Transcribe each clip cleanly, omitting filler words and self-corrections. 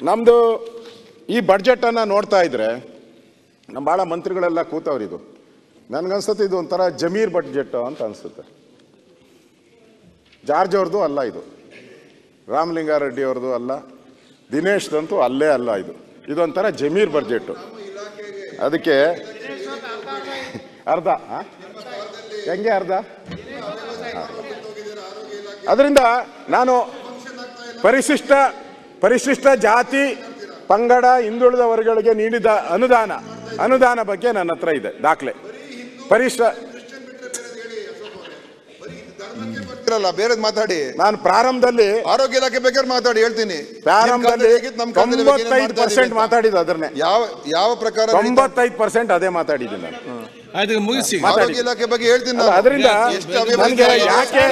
ನಮ್ಮದು ಈ ಬಡ್ಜೆಟನ್ನು ನೋಡ್ತಾ ಇದ್ರೆ ನಮ್ಮ ಭಾಳ ಮಂತ್ರಿಗಳೆಲ್ಲ ಕೂತವ್ರಿದು. ನನಗನ್ಸುತ್ತೆ ಇದು ಒಂಥರ ಜಮೀರ್ ಬಡ್ಜೆಟ್ ಅಂತ ಅನಿಸುತ್ತೆ. ಜಾರ್ಜ್ ಅವ್ರದ್ದು ಅಲ್ಲ ಇದು, ರಾಮಲಿಂಗಾರೆಡ್ಡಿ ಅವ್ರದ್ದು ಅಲ್ಲ, ದಿನೇಶ್ದಂತೂ ಅಲ್ಲೇ ಅಲ್ಲ. ಇದೊಂಥರ ಜಮೀರ್ ಬಡ್ಜೆಟ್ಟು. ಅದಕ್ಕೆ ಅರ್ಧ ಹೆಂಗೆ ಅರ್ಧ. ಅದರಿಂದ ನಾನು ಪರಿಶಿಷ್ಟ ಜಾತಿ ಪಂಗಡ ಹಿಂದುಳಿದ ವರ್ಗಗಳಿಗೆ ನೀಡಿದ ಅನುದಾನ ಬಗ್ಗೆ ನನ್ನ ಹತ್ರ ಇದೆ ದಾಖಲೆ. ಬೇರೆ ಮಾತಾಡಿ. ನಾನು ಪ್ರಾರಂಭದಲ್ಲಿ ಆರೋಗ್ಯ ಇಲಾಖೆ ಬೇಕಾದ್ರೆ ಮಾತಾಡಿ, ಹೇಳ್ತೀನಿ. ಪ್ರಾರಂಭದಲ್ಲಿ 95% ಮಾತಾಡಿದ್ದು ಅದನ್ನೇ. ಯಾವ ಪ್ರಕಾರ 95% ಅದೇ ಮಾತಾಡಿದ್ದೀನಿ ನಾನು. ಆರೋಗ್ಯ ಇಲಾಖೆ ಬಗ್ಗೆ ಹೇಳ್ತೀನಿ. ಅದರಿಂದ ಯಾಕೆ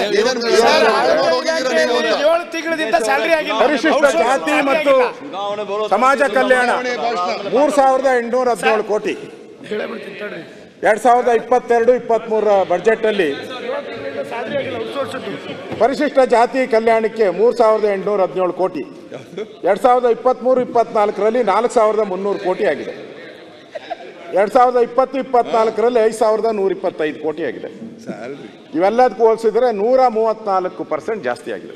ಪರಿಶಿಷ್ಟ ಜಾತಿ ಮತ್ತು ಸಮಾಜ ಕಲ್ಯಾಣ 3817 ಕೋಟಿ 2022-23 ಬಡ್ಜೆಟ್ ಅಲ್ಲಿ ಪರಿಶಿಷ್ಟ ಜಾತಿ ಕಲ್ಯಾಣಕ್ಕೆ 3817 ಕೋಟಿ, 2023-24ರಲ್ಲಿ 4300 ಕೋಟಿ ಆಗಿದೆ, 2020-24ರಲ್ಲಿ 5125 ಕೋಟಿ ಆಗಿದೆ. ಇವೆಲ್ಲದಕ್ಕೂ ಹೋಲಿಸಿದ್ರೆ 134% ಜಾಸ್ತಿ ಆಗಿದೆ.